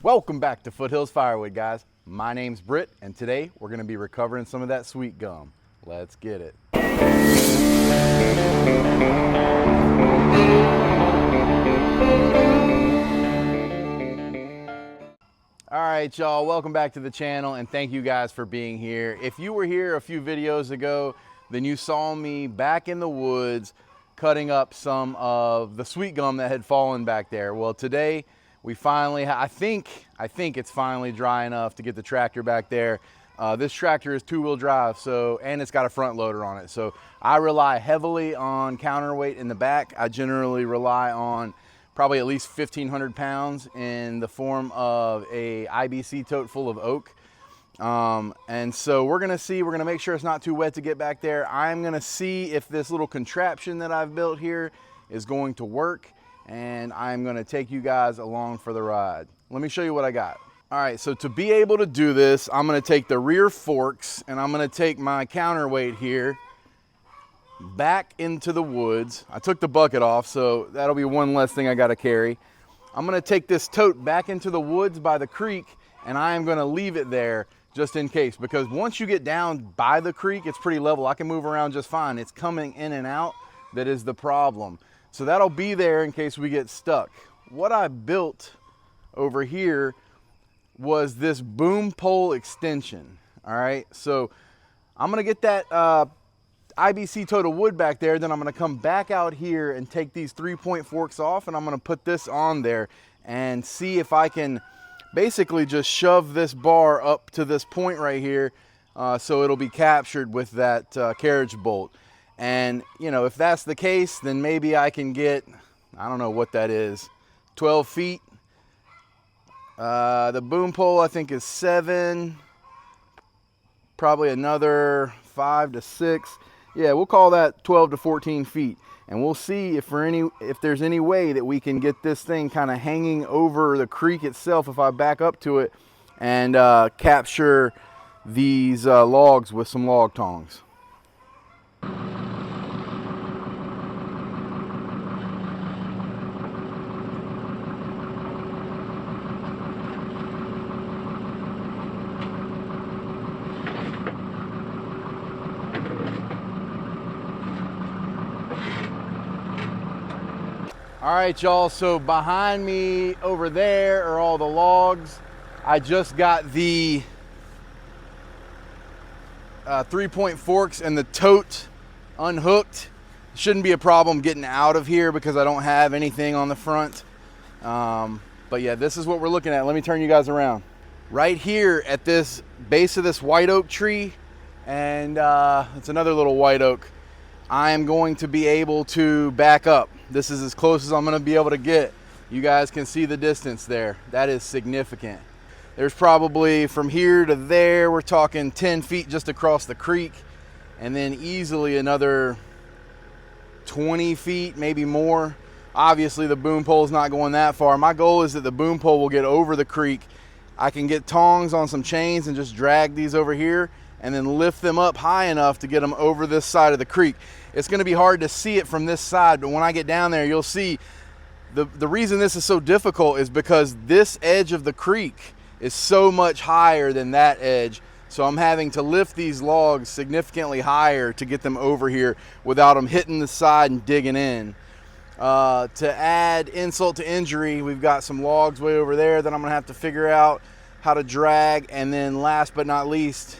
Welcome back to Foothills Firewood, guys. My name's Britt, and today we're going to be recovering some of that sweet gum. Let's get it. All right, y'all, welcome back to the channel, and thank you guys for being here. If you were here a few videos ago, then you saw me back in the woods cutting up some of the sweet gum that had fallen back there. Well, today we finally, I think it's finally dry enough to get the tractor back there. This tractor is two-wheel drive, and it's got a front loader on it. So I rely heavily on counterweight in the back. I generally rely on probably at least 1,500 pounds in the form of a IBC tote full of oak. And so we're gonna make sure it's not too wet to get back there. I'm gonna see if this little contraption that I've built here is going to work, and I'm gonna take you guys along for the ride. Let me show you what I got. All right, so to be able to do this, I'm gonna take the rear forks and I'm gonna take my counterweight here back into the woods. I took the bucket off, so that'll be one less thing I gotta carry. I'm gonna take this tote back into the woods by the creek, and I am gonna leave it there just in case, because once you get down by the creek, it's pretty level. I can move around just fine. It's coming in and out that is the problem. So that'll be there in case we get stuck. What I built over here was this boom pole extension. All right, so I'm gonna get that IBC tote of wood back there, then I'm gonna come back out here and take these 3-point forks off, and I'm gonna put this on there and see if I can basically just shove this bar up to this point right here, so it'll be captured with that carriage bolt. And you know, if that's the case, then maybe I can get, I don't know what that is, 12 feet. The boom pole I think is 7, probably another 5 to 6. Yeah, we'll call that 12 to 14 feet. And we'll see if there's any way that we can get this thing kind of hanging over the creek itself if I back up to it and capture these logs with some log tongs. All right, y'all, so behind me over there are all the logs. I just got the 3-point forks and the tote unhooked. Shouldn't be a problem getting out of here because I don't have anything on the front. But yeah, this is what we're looking at. Let me turn you guys around. Right here at this base of this white oak tree, and it's another little white oak, I am going to be able to back up. This is as close as I'm going to be able to get. You guys can see the distance there. That is significant. There's probably from here to there, we're talking 10 feet just across the creek, and then easily another 20 feet, maybe more. Obviously the boom pole is not going that far. My goal is that the boom pole will get over the creek. I can get tongs on some chains and just drag these over here and then lift them up high enough to get them over this side of the creek. It's gonna be hard to see it from this side, but when I get down there, you'll see the reason this is so difficult is because this edge of the creek is so much higher than that edge. So I'm having to lift these logs significantly higher to get them over here without them hitting the side and digging in. To add insult to injury, we've got some logs way over there that I'm gonna have to figure out how to drag. And then last but not least,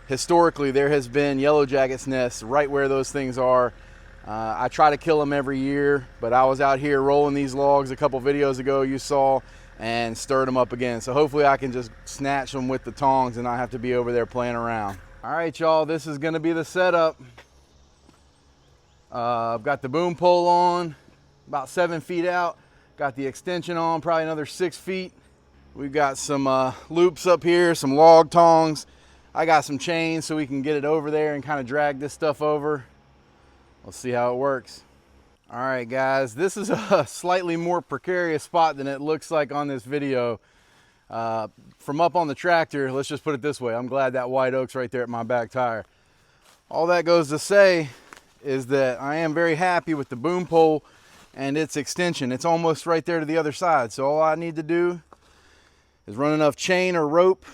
historically there has been yellow jackets nests right where those things are. I try to kill them every year, but I was out here rolling these logs a couple videos ago, you saw, and stirred them up again. So hopefully I can just snatch them with the tongs and not have to be over there playing around. All right, y'all, this is gonna be the setup. I've got the boom pole on, about 7 feet out. Got the extension on, probably another 6 feet. We've got some loops up here, some log tongs. I got some chains so we can get it over there and kind of drag this stuff over. Let's see how it works. All right, guys, this is a slightly more precarious spot than it looks like on this video. From up on the tractor, let's just put it this way, I'm glad that white oak's right there at my back tire. All that goes to say is that I am very happy with the boom pole and its extension. It's almost right there to the other side. So all I need to do is run enough chain or rope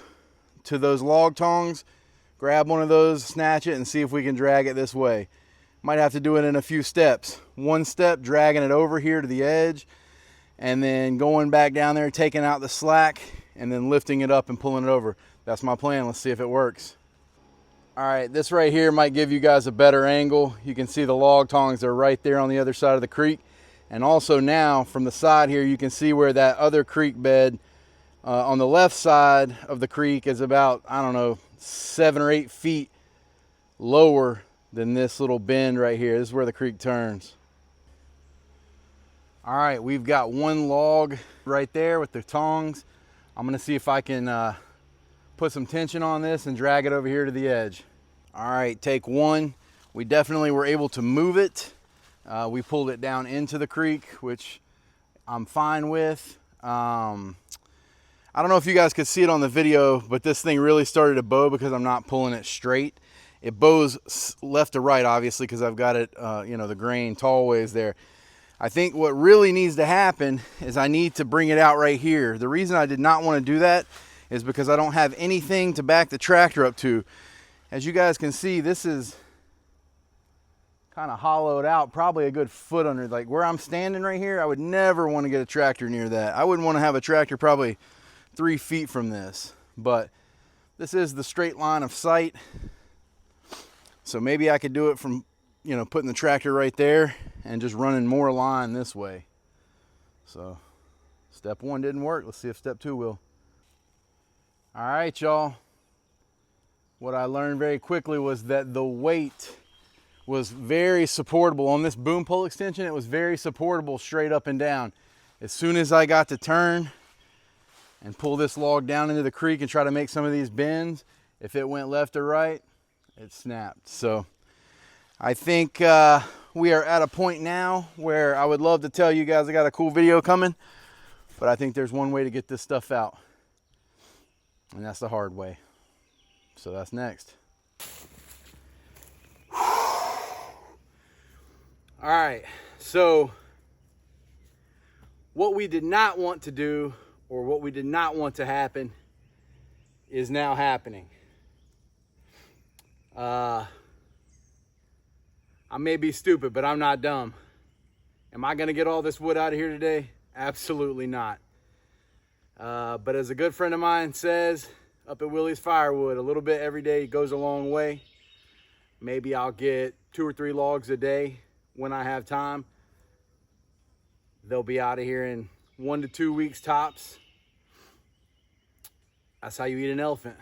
to those log tongs, grab one of those, snatch it, and see if we can drag it this way. Might have to do it in a few steps. One step, dragging it over here to the edge, and then going back down there, taking out the slack, and then lifting it up and pulling it over. That's my plan. Let's see if it works. All right, this right here might give you guys a better angle. You can see the log tongs are right there on the other side of the creek. And also now from the side here, you can see where that other creek bed on the left side of the creek is about, I don't know, 7 or 8 feet lower than this little bend right here. This is where the creek turns. All right, we've got one log right there with the tongs. I'm gonna see if I can put some tension on this and drag it over here to the edge. All right, take one. We definitely were able to move it. We pulled it down into the creek, which I'm fine with. I don't know if you guys could see it on the video, but this thing really started to bow because I'm not pulling it straight. It bows left to right, obviously, because I've got it, you know, the grain tall ways there. I think what really needs to happen is I need to bring it out right here. The reason I did not want to do that is because I don't have anything to back the tractor up to. As you guys can see, this is kind of hollowed out, probably a good foot under. Like where I'm standing right here, I would never want to get a tractor near that. I wouldn't want to have a tractor probably 3 feet from this, but this is the straight line of sight. So maybe I could do it from, you know, putting the tractor right there and just running more line this way. So step one didn't work. Let's see if step two will. All right, y'all. What I learned very quickly was that the weight was very supportable on this boom pole extension. It was very supportable straight up and down. As soon as I got to turn and pull this log down into the creek and try to make some of these bends, if it went left or right, it snapped. So I think we are at a point now where I would love to tell you guys I got a cool video coming, but I think there's one way to get this stuff out, and that's the hard way. So that's next. All right, so what we did not want to do, or what we did not want to happen, is now happening. I may be stupid, but I'm not dumb. Am I gonna get all this wood out of here today? Absolutely not. But as a good friend of mine says, up at Willie's Firewood, a little bit every day goes a long way. Maybe I'll get 2 or 3 logs a day when I have time. They'll be out of here in 1 to 2 weeks tops. That's how you eat an elephant.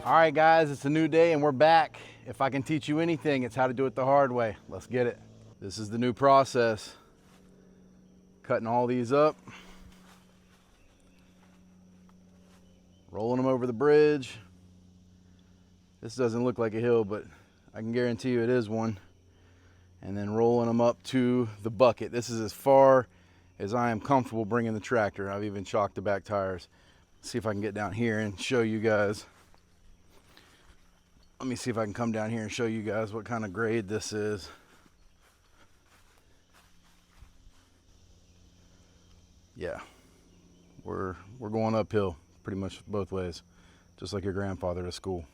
All right, guys, it's a new day and we're back. If I can teach you anything, it's how to do it the hard way. Let's get it. This is the new process. Cutting all these up, rolling them over the bridge. This doesn't look like a hill, but I can guarantee you it is one. And then rolling them up to the bucket. This is as far as I am comfortable bringing the tractor. I've even chalked the back tires. Let's see if I can get down here and show you guys. Let me see if I can come down here and show you guys what kind of grade this is. Yeah, we're going uphill pretty much both ways, just like your grandfather to school.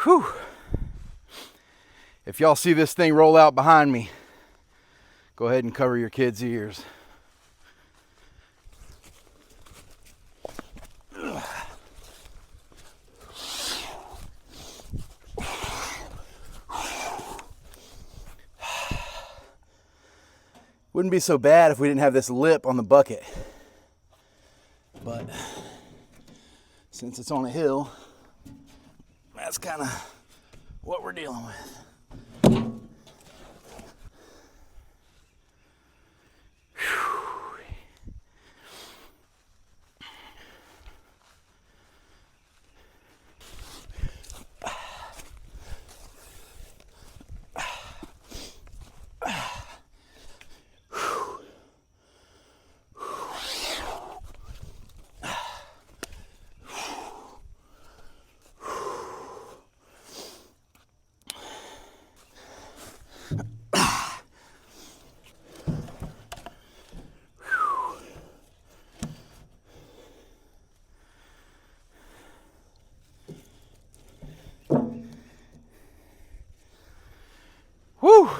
Whew. If y'all see this thing roll out behind me, go ahead and cover your kids' ears. Wouldn't be so bad if we didn't have this lip on the bucket. But since it's on a hill, that's kind of what we're dealing with. Whew.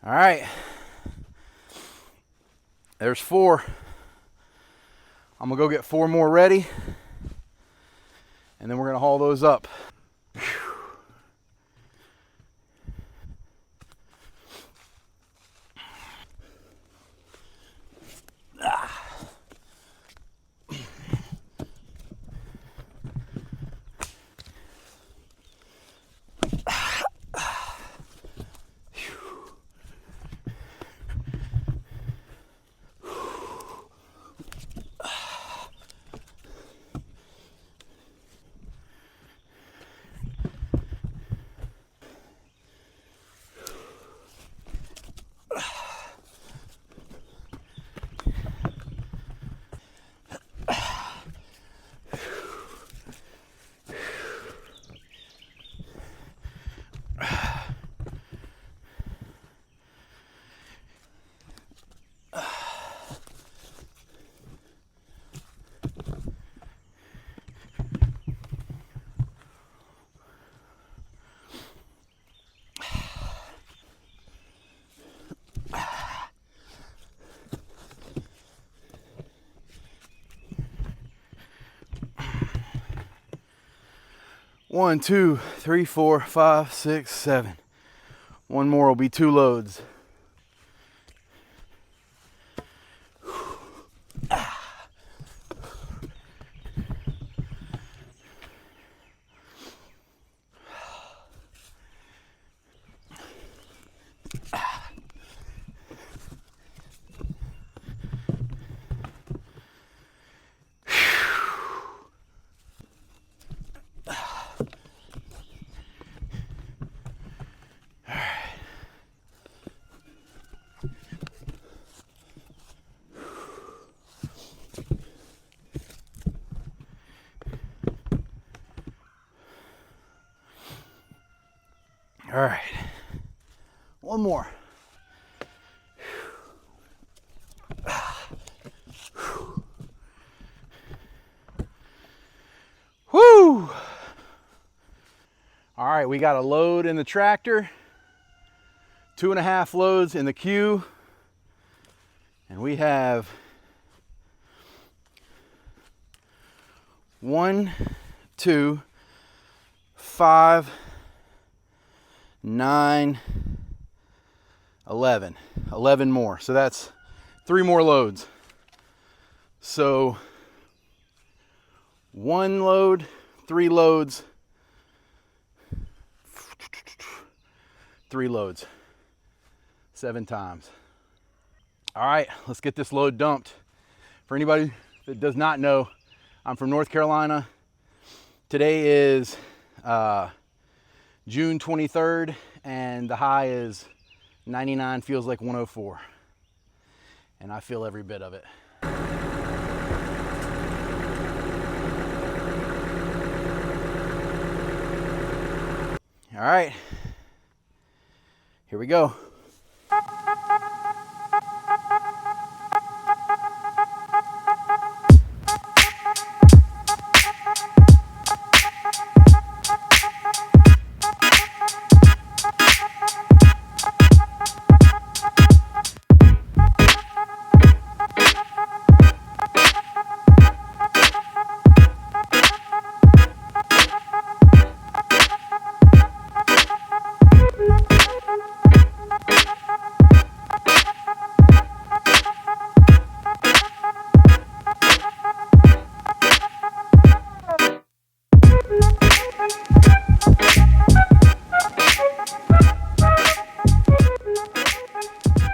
All right, there's 4. I'm gonna go get 4 more ready, and then we're gonna haul those up. One, 2, 3, 4, 5, 6, 7. One more will be 2 loads. All right, one more. Whoo! All right, we got a load in the tractor, 2.5 loads in the queue, and we have 1, 2, 5, 9, 11. 11 more. So that's 3 more loads. So 1 load, 3 loads, 3 loads, 7 times. All right, let's get this load dumped. For anybody that does not know, I'm from North Carolina. Today is June 23rd, and the high is 99, feels like 104. And I feel every bit of it. All right, here we go.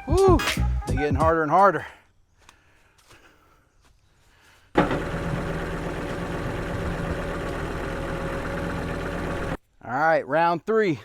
Woo, they're getting harder and harder. All right, round 3.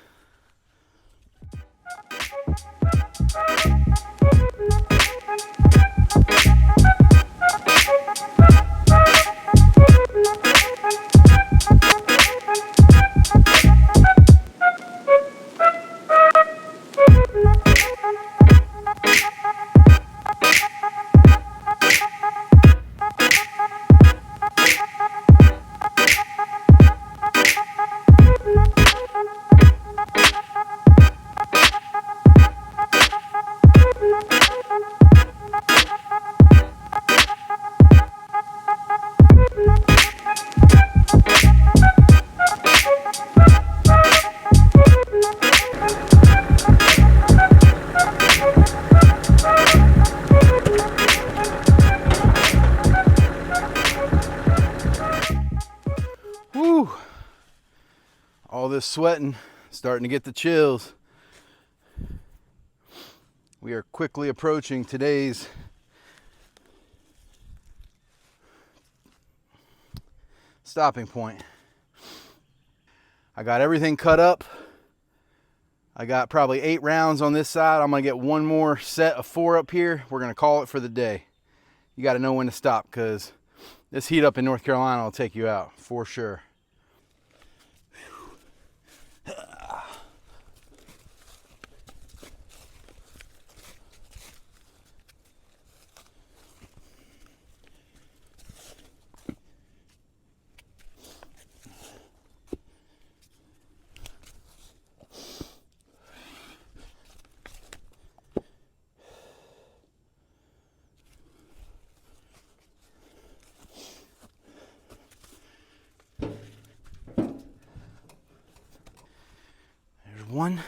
Woo! All this sweating, starting to get the chills. We are quickly approaching today's stopping point. I got everything cut up. I got probably 8 rounds on this side. I'm gonna get one more set of 4 up here. We're gonna call it for the day. You gotta know when to stop, because this heat up in North Carolina will take you out for sure. There's one.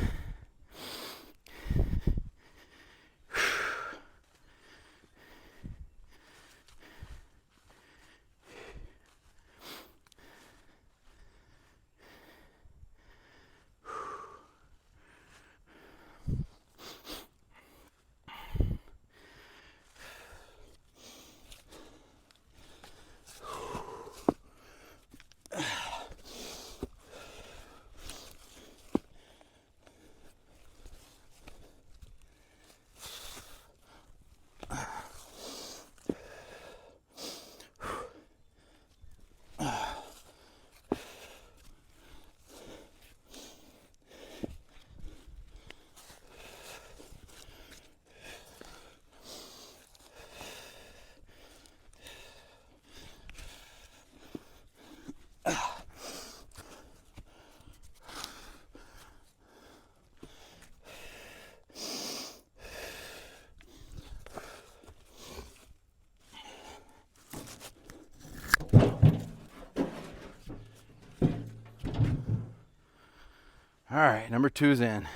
All right, number 2's in.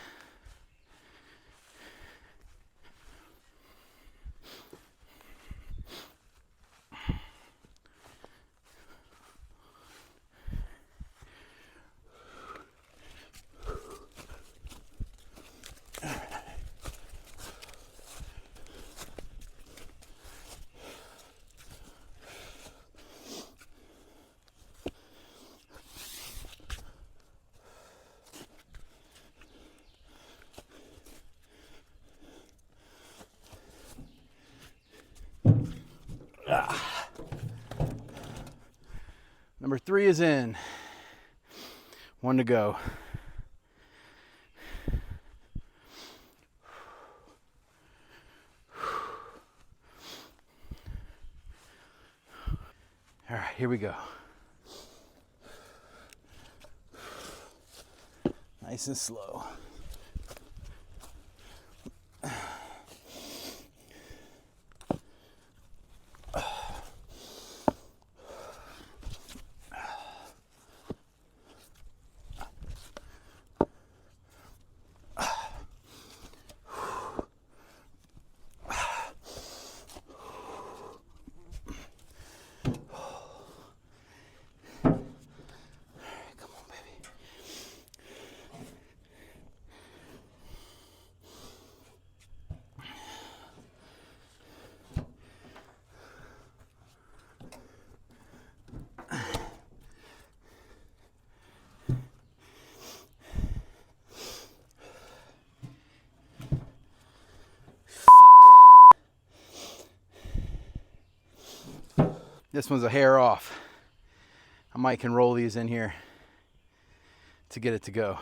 Number 3 is in. 1 to go. All right, here we go. Nice and slow. This one's a hair off. I might can roll these in here to get it to go.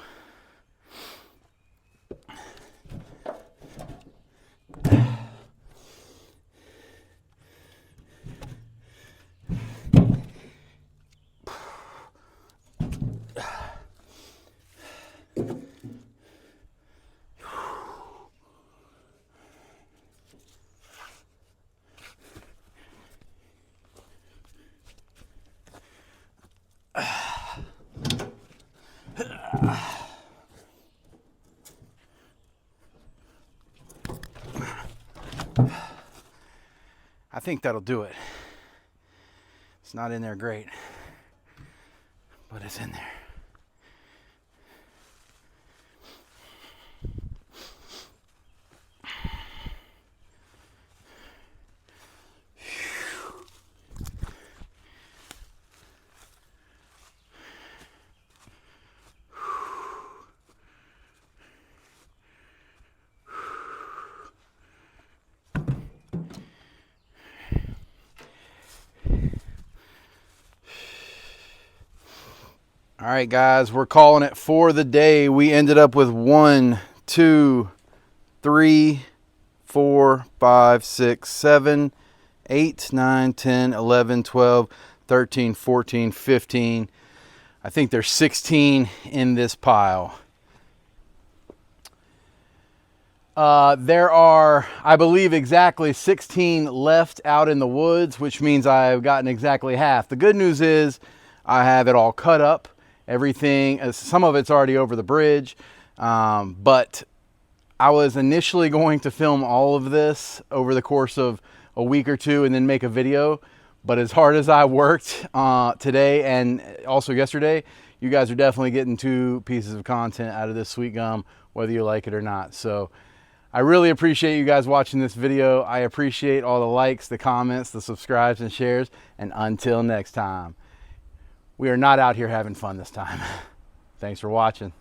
I think that'll do it. It's not in there great, but it's in there. All right, guys, we're calling it for the day. We ended up with 1, 2, 3, 4, 5, 6, 7, 8, 9, 10, 11, 12, 13, 14, 15. I think there's 16 in this pile. There are, I believe, exactly 16 left out in the woods, which means I've gotten exactly half. The good news is I have it all cut up. Everything, some of it's already over the bridge, but I was initially going to film all of this over the course of a week or two and then make a video. But as hard as I worked today and also yesterday, you guys are definitely getting 2 pieces of content out of this sweet gum, whether you like it or not. So I really appreciate you guys watching this video. I appreciate all the likes, the comments, the subscribes and shares. And until next time, we are not out here having fun this time. Thanks for watching.